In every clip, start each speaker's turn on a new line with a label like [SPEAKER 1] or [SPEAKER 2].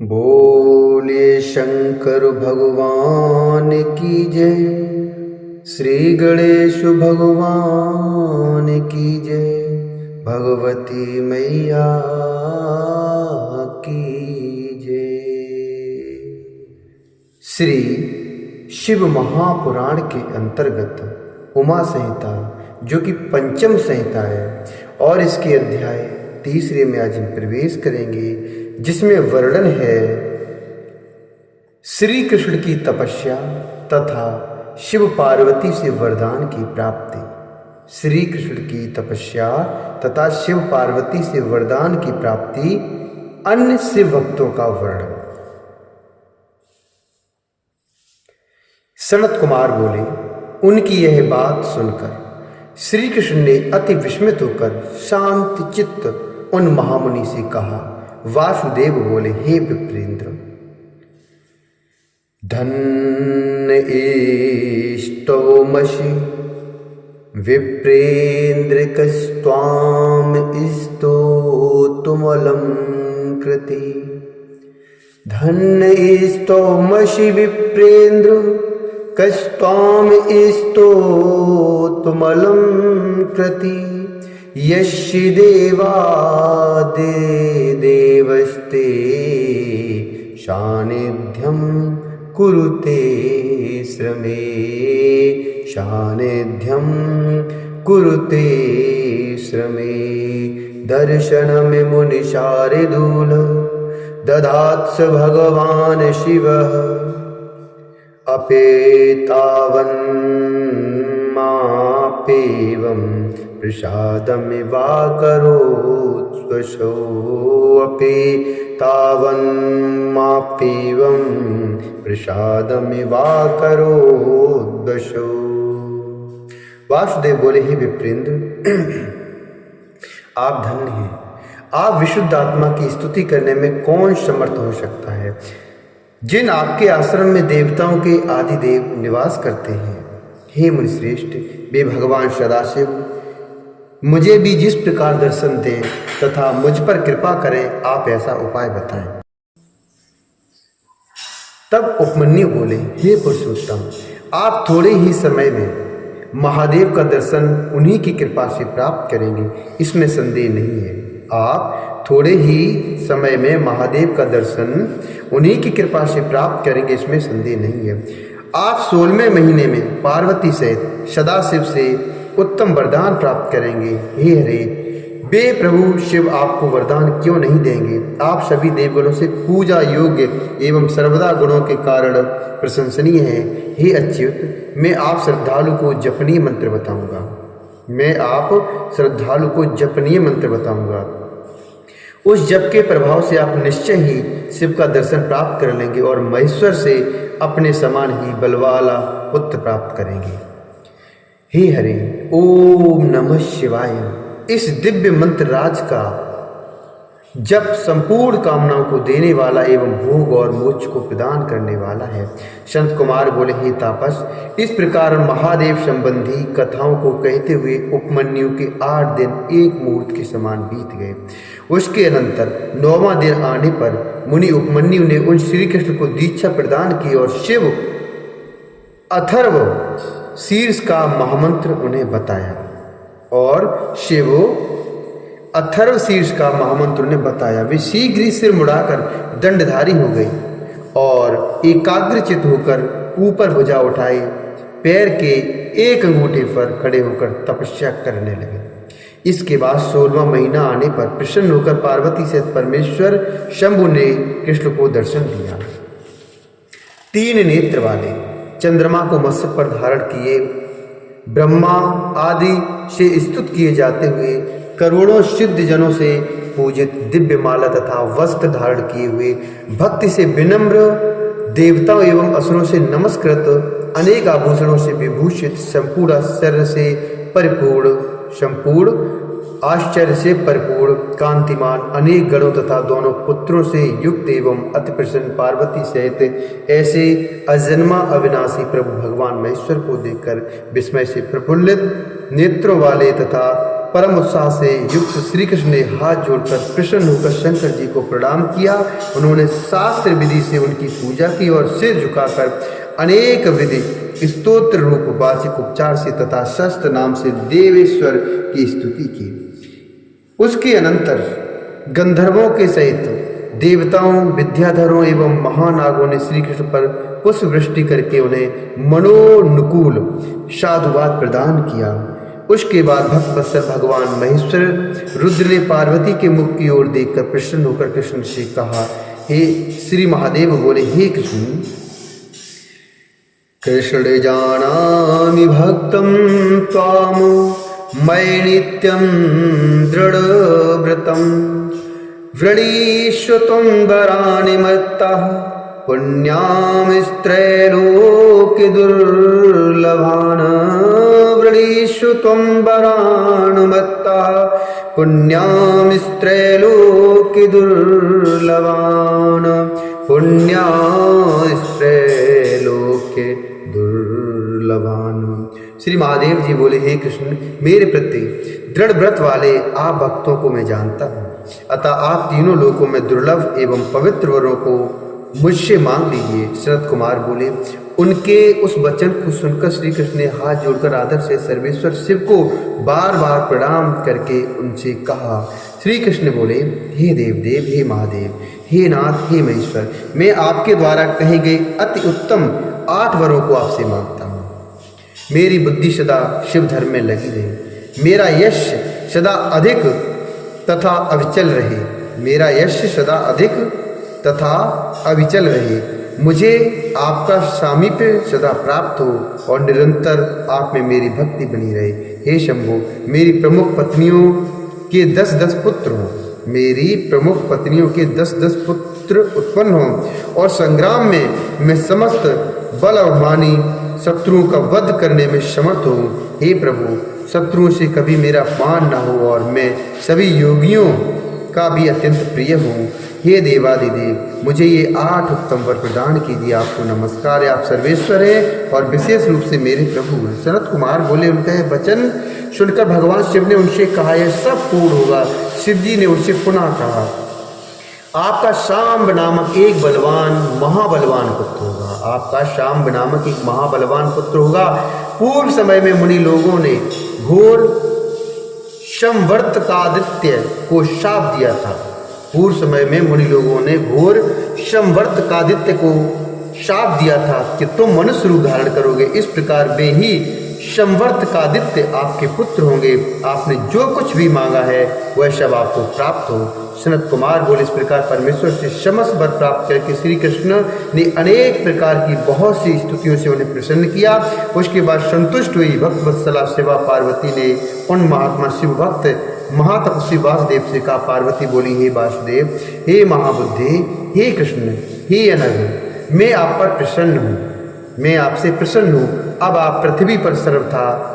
[SPEAKER 1] बोलिए शंकर भगवान की जय। श्री गणेश भगवान की जय। भगवती मैया की जय। श्री शिव महापुराण के अंतर्गत उमा संहिता, जो कि पंचम संहिता है, और इसके अध्याय तीसरे में आज हम प्रवेश करेंगे, जिसमें वर्णन है श्री कृष्ण की तपस्या तथा शिव पार्वती से वरदान की प्राप्ति। श्री कृष्ण की तपस्या तथा शिव पार्वती से वरदान की प्राप्ति, अन्य शिव भक्तों का वर्णन। सनत कुमार बोले, उनकी यह बात सुनकर श्री कृष्ण ने अति विस्मित होकर शांत चित्त उन महामुनि से कहा। वासुदेव बोले, हे विप्रेंद्र, धन्य स्तोमसि विप्रेंद्र कस्त्वाम स्तोतुमलं कृति। धन्य स्तोमसि विप्रेंद्र कस्त्वाम स्तोतुमलं कृति। यस्य देवादि देवस्ते सान्निध्यं कुरुते श्रमे। सान्निध्यं कुरुते श्रमे। दर्शनं मुनिशार्दूल ददात्स भगवान् शिवः। अपेतावन्मापेवं प्रसादमिवाकरोत्स्वशो। अपेतावन्मापेवं प्रसादमिवाकरोद्वशो। वासुदेव बोले, हे विप्रेंद्र, आप धन्य हैं। आप विशुद्ध आत्मा की स्तुति करने में कौन समर्थ हो सकता है, जिन आपके आश्रम में देवताओं के आदि देव निवास करते हैं। हे मुनिश्रेष्ठ, वे भगवान सदाशिव मुझे भी जिस प्रकार दर्शन दें तथा मुझ पर कृपा करें, आप ऐसा उपाय बताएं। तब उपमन्यु बोले, हे पुरुषोत्तम, आप थोड़े ही समय में महादेव का दर्शन उन्हीं की कृपा से प्राप्त करेंगे, इसमें संदेह नहीं है। आप थोड़े ही समय में महादेव का दर्शन उन्हीं की कृपा से प्राप्त करेंगे, इसमें संदेह नहीं है। आप 16वें महीने में पार्वती सहित सदाशिव से उत्तम वरदान प्राप्त करेंगे। हे हरे, वे प्रभु शिव आपको वरदान क्यों नहीं देंगे? आप सभी देवगणों से पूजा योग्य एवं सर्वदा गुणों के कारण प्रशंसनीय हैं। हे अच्युत, मैं आप श्रद्धालु को जपनीय मंत्र बताऊंगा। मैं आप श्रद्धालु को जपनीय मंत्र बताऊंगा। उस जप के प्रभाव से आप निश्चय ही शिव का दर्शन प्राप्त कर लेंगे और महेश्वर से अपने समान ही बलवाला पुत्र प्राप्त करेंगे। हे हरे, ओम नमः शिवाय। इस दिव्य मंत्र राज का जप संपूर्ण कामनाओं को देने वाला एवं भोग और मोक्ष को प्रदान करने वाला है। संत कुमार बोले, हे तापस, इस प्रकार महादेव संबंधी कथाओं को कहते हुए उपमन्यु के 8 दिन एक मुहूर्त के समान बीत गए। उसके अनंतर 9वां दिन आने पर मुनि उपमन्यु ने उन श्री कृष्ण को दीक्षा प्रदान की और शिव अथर्व शीर्ष का महामंत्र उन्हें बताया। और शिव अथर्व शीर्ष का महामंत्र उन्हें बताया। वे शीघ्र ही सिर मुड़ाकर दंडधारी हो गई और एकाग्रचित होकर ऊपर भुजा उठाए पैर के एक अंगूठे पर खड़े होकर तपस्या करने लगे। इसके बाद 16वां महीना आने पर प्रसन्न होकर पार्वती सहित परमेश्वर शंभु ने कृष्ण को दर्शन दिया। 3 नेत्र वाले चंद्रमा को मस्तक पर धारण किए, ब्रह्मा आदि से स्तुत किए जाते हुए, करोड़ों सिद्ध जनों से पूजित दिव्य माला तथा वस्त्र धारण किए हुए, भक्ति से विनम्र देवताओं एवं असुरों से नमस्कृत, अनेक आभूषणों से विभूषित, संपूर्ण आश्चर्य से परिपूर्ण, कांतिमान, अनेक गणों तथा दोनों पुत्रों से युक्त एवं अति प्रसन्न पार्वती सहित ऐसे अजन्मा अविनाशी प्रभु भगवान महेश्वर को देखकर विस्मय से प्रफुल्लित नेत्रों वाले तथा परम उत्साह से युक्त श्री कृष्ण ने हाथ जोड़कर प्रसन्न होकर शंकर जी को प्रणाम किया। उन्होंने शास्त्र विधि से उनकी पूजा की और सिर झुकाकर अनेक विधि स्तोत्र रूप वाचिक उपचार से तथा शस्त्र नाम से देवेश्वर की स्तुति की। उसके अनंतर गंधर्वों के सहित देवताओं, विद्याधरों एवं महानागों ने श्री कृष्ण पर पुष्प वृष्टि करके उन्हें मनोनुकूल साधुवाद प्रदान किया। उसके बाद भक्तवत्सल भगवान महेश्वर रुद्र ने पार्वती के मुख की ओर देखकर प्रसन्न होकर कृष्ण से कहा, हे श्री महादेव बोले, हे कृष्ण, कृष्ण जानामि भक्तं त्वां मयि नित्यं दृढव्रतं व्रणीष्व त्वं वराणि मत्तः पुण्यामिस्त्रैलोक्य दुर्लभान् व्रणीष्व त्वं वरान् मत्तः पुण्यामिस्त्रैलोक्य दुर्लभान् पुण्यामिस्त्रैलोक्य दुर्लभान्। श्री महादेव जी बोले, हे कृष्ण, मेरे प्रति दृढ़ व्रत वाले आप भक्तों को मैं जानता हूँ, अतः आप तीनों लोकों में दुर्लभ एवं पवित्र वरों को मुझसे मांग लीजिए। शरद कुमार बोले। उनके उस वचन को सुनकर श्री कृष्ण ने हाथ जोड़कर आदर से सर्वेश्वर शिव को बार बार प्रणाम करके उनसे कहा। श्री कृष्ण बोले, हे देवदेव, हे महादेव, हे नाथ, हे महेश्वर, मैं आपके द्वारा कहे गए अति उत्तम 8 वरों को आपसे मांगता हूँ। मेरी बुद्धि सदा शिव धर्म में लगी रहे, मेरा यश सदा अधिक तथा अविचल रहे, मेरा यश सदा अधिक तथा अविचल रहे, मुझे आपका सामीप्य सदा प्राप्त हो और निरंतर आप में मेरी भक्ति बनी रहे। हे शंभो, मेरी प्रमुख पत्नियों के 10-10 पुत्र हों, मेरी प्रमुख पत्नियों के 10-10 पुत्र उत्पन्न हों और संग्राम में मैं समस्त बल और वाणी शत्रुओं का वध करने में समर्थ हूँ। हे प्रभु, शत्रुओं से कभी मेरा अपमान न हो और मैं सभी योगियों का भी अत्यंत प्रिय हूँ। हे देवादिदेव, मुझे ये 8 उत्तम वर प्रदान कीजिए। आपको नमस्कार है, आप सर्वेश्वर हैं और विशेष रूप से मेरे प्रभु हैं। सनत कुमार बोले। उनका यह वचन सुनकर भगवान शिव ने उनसे कहा, यह सब पूर्ण होगा। शिव जी ने उनसे पुनः कहा, आपका शाम्ब नामक एक बलवान महाबलवान पुत्र होगा, आपका शाम्ब नामक एक महाबलवान पुत्र होगा। पूर्व समय में मुनि लोगों ने घोर संवर्तकादित्य को शाप दिया था। पूर्व समय में मुनि लोगों ने घोर संवर्तकादित्य को शाप दिया था कि तुम मनुष्य रूप धारण करोगे, इस प्रकार वे ही संवर्तकादित्य आपके पुत्र होंगे। आपने जो कुछ भी मांगा है वह सब आपको प्राप्त हो। सनत कुमार बोले। इस प्रकार परमेश्वर से समस्त वर प्राप्त करके श्री कृष्ण ने अनेक प्रकार की बहुत सी स्तुतियों से उन्हें प्रसन्न किया। उसके बाद संतुष्ट हुई भक्त वत्सला शिवा पार्वती ने उन महात्मा शिव भक्त महातपस्वी वासुदेव से कहा। पार्वती बोली, हे वासुदेव, हे महाबुद्धे, हे कृष्ण, हे अनघ, मैं आप पर प्रसन्न हूँ, मैं आपसे प्रसन्न हूँ। अब आप पृथ्वी पर सर्वथा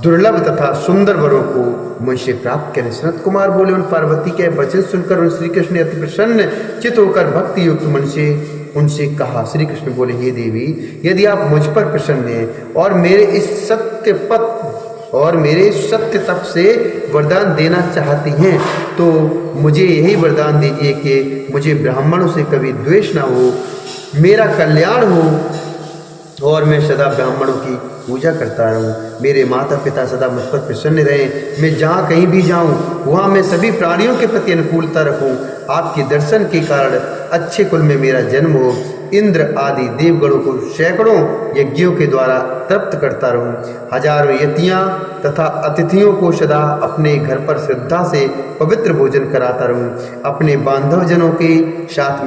[SPEAKER 1] दुर्लभ तथा सुंदर वरों को मुझसे प्राप्त करें। सनत कुमार बोले। उन पार्वती के वचन सुनकर उन श्री कृष्ण ने अति प्रसन्न चित्त होकर भक्ति युक्त मन से उनसे कहा। श्री कृष्ण बोले, हे देवी, यदि आप मुझ पर प्रसन्न हैं और मेरे इस सत्य तप से वरदान देना चाहती हैं तो मुझे यही वरदान दीजिए कि मुझे ब्राह्मणों से कभी द्वेष न हो, मेरा कल्याण हो और मैं सदा ब्राह्मणों की पूजा करता रहूं, मेरे माता पिता सदा मुझ पर प्रसन्न रहें, मैं जहाँ कहीं भी जाऊं वहाँ मैं सभी प्राणियों के प्रति अनुकूलता रखूं, आपके दर्शन के कारण अच्छे कुल में मेरा जन्म हो, इंद्र आदि देवगणों को सैकड़ों यज्ञों के द्वारा तृप्त करता रहूं, हजारों यतियाँ तथा अतिथियों को सदा अपने घर पर श्रद्धा से पवित्र भोजन कराता रहूं, अपने बांधवजनों के साथ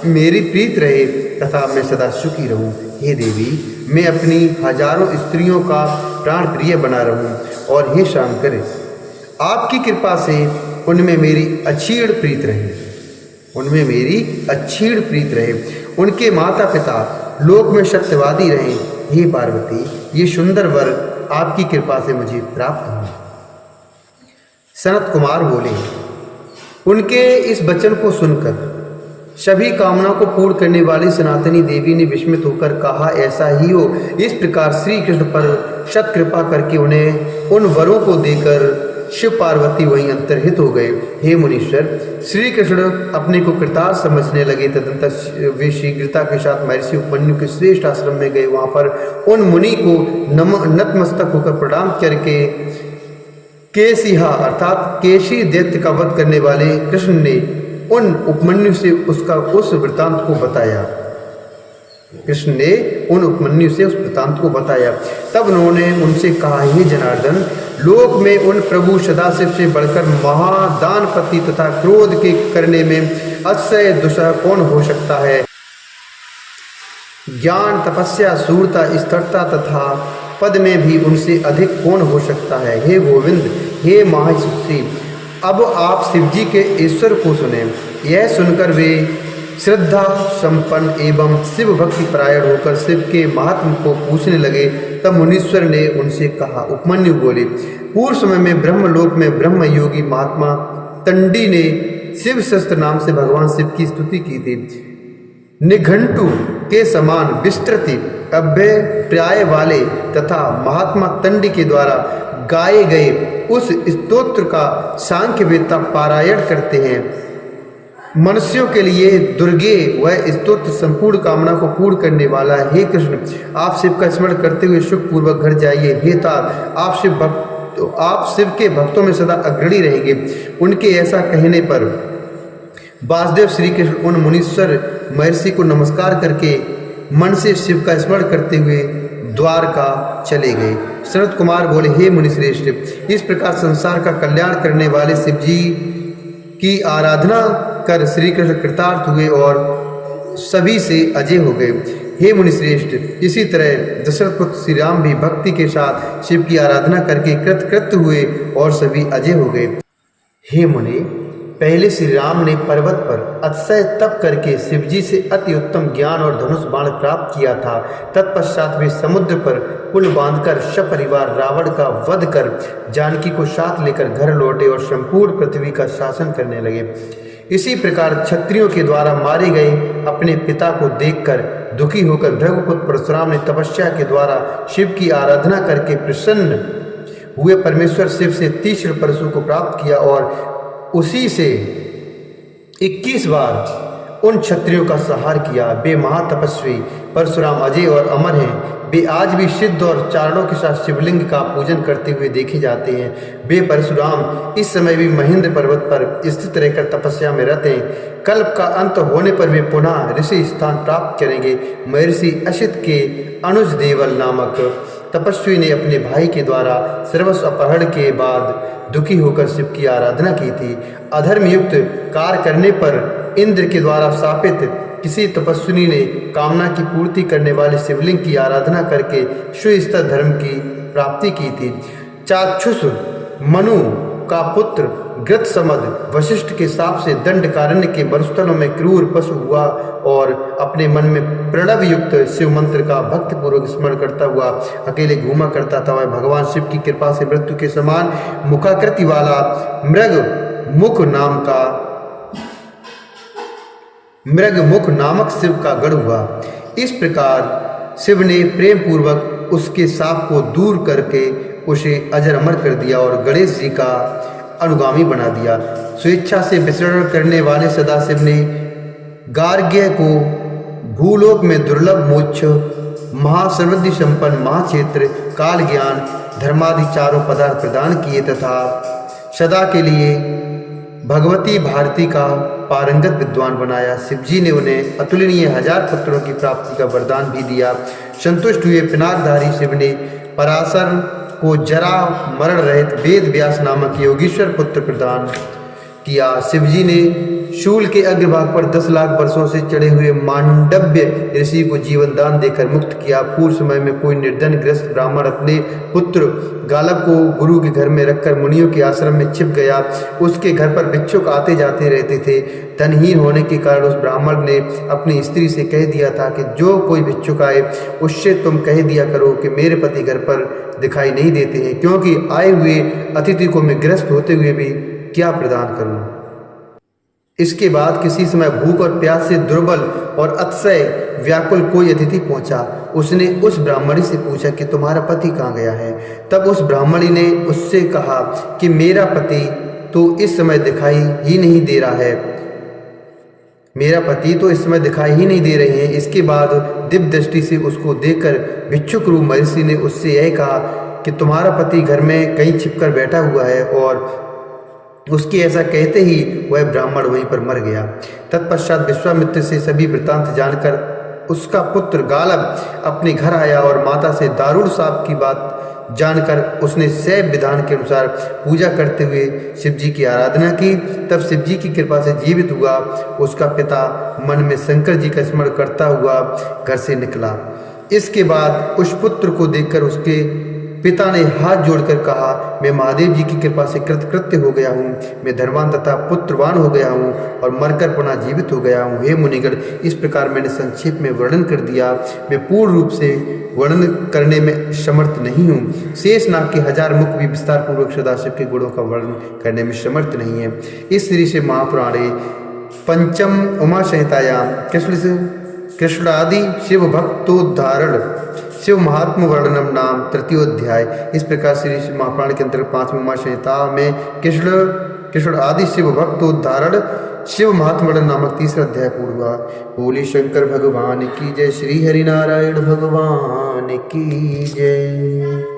[SPEAKER 1] मेरी प्रीत रहे तथा मैं सदा सुखी रहूं। हे देवी, मैं अपनी हजारों स्त्रियों का प्राण प्रिय बना रहूं और हे शंकर, आपकी कृपा से उनमें मेरी अक्षीण प्रीत रहे, उनके माता पिता लोक में सत्यवादी रहें। हे पार्वती, ये सुंदर वर आपकी कृपा से मुझे प्राप्त हो। सनत कुमार बोले। उनके इस वचन को सुनकर सभी कामनाओं को पूर्ण करने वाली सनातनी देवी ने विस्मित होकर कहा, ऐसा ही हो। इस प्रकार श्री कृष्ण पर शत कृपा करके उन्हें उन वरों को देकर शिव पार्वती वहीं अंतर्हित हो गए। हे मुनीश्वर, श्री कृष्ण अपने को कृतार्थ समझने लगे। तदंतर वे शीघ्रता के साथ महर्षि उपमन्यु के श्रेष्ठ आश्रम में गए। वहां पर उन मुनि को नतमस्तक होकर प्रणाम करके केशिहा अर्थात केशी दैत्य का वध करने वाले कृष्ण ने उन उपमन्यु से उस वृतांत को बताया। कृष्ण ने उन उपमन्यु से उस वृतांत को बताया। तब उन्होंने उनसे कहा, हे जनार्दन, लोक में उन प्रभु सदाशिव से बढ़कर महादानपति तथा क्रोध के करने में अतिशय दुसह कौन हो सकता है। ज्ञान, तपस्या, शूरता, स्थिरता तथा पद में भी उनसे अधिक कौन हो सकता है। हे गोविंद, हे महाशिव, अब आप शिव जी के ईश्वर को सुने। यह सुनकर वे श्रद्धा संपन्न एवं शिव भक्ति परायण होकर शिव के महात्म को पूछने लगे। तब मुनीश्वर ने उनसे कहा, उपमन्यु बोले, पूर्व समय में ब्रह्मलोक में ब्रह्म योगी महात्मा तंडी ने शिव शस्त्र नाम से भगवान शिव की स्तुति की थी। निघंटु के समान विस्तृति अभ्य प्राय वाले तथा महात्मा तंडी के द्वारा गाए गए उस स्तोत्र का सांख्य वेदता पारायण करते हैं। मनुष्यों के लिए दुर्गे वह स्तोत्र संपूर्ण कामना को पूर्ण करने वाला है। हे कृष्ण, आप शिव का स्मरण करते हुए सुख पूर्वक घर जाइए। हे तात, आप शिव के भक्तों में सदा अग्रणी रहेंगे। उनके ऐसा कहने पर वासुदेव श्री कृष्ण उन मुनीश्वर महर्षि को नमस्कार करके मन से शिव का स्मरण करते हुए द्वारका चले गए। शरद कुमार बोले, हे मुनिश्रेष्ठ, इस प्रकार संसार का कल्याण करने वाले शिव जी की आराधना कर श्री कृष्ण कृतार्थ हुए और सभी से अजय हो गए। हे मुनिश्रेष्ठ, इसी तरह दशरथ पुत्र श्री राम भी भक्ति के साथ शिव की आराधना करके कृतकृत्य हुए और सभी अजय हो गए। हे मुनि, पहले श्री राम ने पर्वत पर अतिशय तप करके शिवजी से अति उत्तम ज्ञान और धनुष बाण प्राप्त किया था। तत्पश्चात वे समुद्र पर पुल बांधकर सपरिवार रावण का वध कर जानकी को साथ लेकर घर लौटे और संपूर्ण पृथ्वी का शासन करने लगे। इसी प्रकार क्षत्रियों के द्वारा मारे गए अपने पिता को देखकर दुखी होकर भृगुपुत्र परशुराम ने तपस्या के द्वारा शिव की आराधना करके प्रसन्न हुए परमेश्वर शिव से तीक्ष्ण परशु को प्राप्त किया और उसी से 21 बार उन क्षत्रियों का संहार किया। वे महातपस्वी परशुराम अजय और अमर हैं। वे आज भी सिद्ध और चारणों के साथ शिवलिंग का पूजन करते हुए देखे जाते हैं। वे परशुराम इस समय भी महेंद्र पर्वत पर स्थित रहकर तपस्या में रहते हैं। कल्प का अंत होने पर वे पुनः ऋषि स्थान प्राप्त करेंगे। महर्षि असित के अनुज देवल नामक तपस्वी ने अपने भाई के द्वारा सर्वस्व अपहरण के बाद दुखी होकर शिव की आराधना की थी। अधर्मयुक्त कार्य करने पर इंद्र के द्वारा शापित किसी तपस्विनी ने कामना की पूर्ति करने वाले शिवलिंग की आराधना करके सुस्तर धर्म की प्राप्ति की थी। चाक्षुष मनु का पुत्र गृत्समद वशिष्ठ के शाप से दंडकारण्य के वनस्थलों में क्रूर पशु हुआ और अपने मन में प्रणव युक्त शिव मंत्र का भक्तिपूर्वक स्मरण करता हुआ अकेले घूमा करता था। वह भगवान शिव की कृपा से मृत्यु के समान मुखाकृति वाला मृगमुख नामक शिव का गढ़ हुआ। इस प्रकार शिव ने प्रेम पूर्वक उसके शाप को दूर करके उसे अजर अमर कर दिया और गणेश जी का अनुगामी बना दिया। स्वेच्छा से विचरण करने वाले सदाशिव ने गार्ग्य को भूलोक में दुर्लभ मोक्ष, महासमृद्धि संपन्न महाक्षेत्र, काल ज्ञान, धर्मादि चारों पदार्थ प्रदान किए तथा सदा के लिए भगवती भारती का पारंगत विद्वान बनाया। शिवजी ने उन्हें अतुलनीय 1000 पुत्रों की प्राप्ति का वरदान भी दिया। संतुष्ट हुए पिनाकधारी शिव ने पराशर को जरा मरण रहित वेद व्यास नामक योगीश्वर पुत्र प्रदान किया। शिवजी ने शूल के अग्रभाग पर 10 लाख वर्षों से चढ़े हुए मांडव्य ऋषि को जीवन दान देकर मुक्त किया। पूर्व समय में कोई निर्धन ग्रस्त ब्राह्मण अपने पुत्र गालब को गुरु के घर में रखकर मुनियों के आश्रम में छिप गया। उसके घर पर भिक्षुक आते जाते रहते थे। धनहीन होने के कारण उस ब्राह्मण ने अपनी स्त्री से कह दिया था कि जो कोई भिक्षुक आए उससे तुम कह दिया करो कि मेरे पति घर पर दिखाई नहीं देते हैं, क्योंकि आए हुए अतिथि को मैं ग्रस्त होते हुए भी क्या प्रदान करूं। इसके बाद किसी समय भूख और प्यास से दुर्बल और अतिशय व्याकुल कोई अतिथि पहुंचा। उसने उस ब्राह्मणी से पूछा कि तुम्हारा पति कहाँ गया है। तब उस ब्राह्मणी ने उससे कहा कि मेरा पति तो इस समय दिखाई ही नहीं दे रहा है, मेरा पति तो इस समय दिखाई ही नहीं दे रहे हैं। इसके बाद दिव्य दृष्टि से उसको देखकर भिक्षुक रूप महर्षि ने उससे यह कहा कि तुम्हारा पति घर में कहीं छिपकर बैठा हुआ है। और उसके ऐसा कहते ही वह ब्राह्मण वहीं पर मर गया। तत्पश्चात विश्वामित्र से सभी वृत्तांत जानकर उसका पुत्र गालब अपने घर आया और माता से दारुण शाप की बात जानकर उसने सैव विधान के अनुसार पूजा करते हुए शिव जी की आराधना की। तब शिव जी की कृपा से जीवित हुआ। उसका पिता मन में शंकर जी का स्मरण करता हुआ घर से निकला। इसके बाद उस पुत्र को देखकर उसके पिता ने हाथ जोड़कर कहा, मैं महादेव जी की कृपा से कृतकृत्य हो गया हूँ, मैं धनवान तथा पुत्रवान हो गया हूँ और मरकर पुनः जीवित हो गया हूँ। हे मुनिगण, इस प्रकार मैंने संक्षेप में वर्णन कर दिया। मैं पूर्ण रूप से वर्णन करने में समर्थ नहीं हूँ। शेषनाग के 1000 मुख भी विस्तार पूर्वक सदाशिव के गुणों का वर्णन करने में समर्थ नहीं है। इस श्री से महापुराणे पंचम उमा संहितायां कृष्णादि शिव भक्तोद्धारण शिव महात्म वर्णनम नाम तृतीयोध्याय। इस प्रकार श्री महापुराण के अंतर्गत 5वीं उमा संहिता में कृष्ण आदि शिव भक्तोद्धारण शिव महात्म वर्णन नामक 3रा अध्याय पूर्ण हुआ। बोली शंकर भगवान की जय। श्री हरिनारायण भगवान की जय।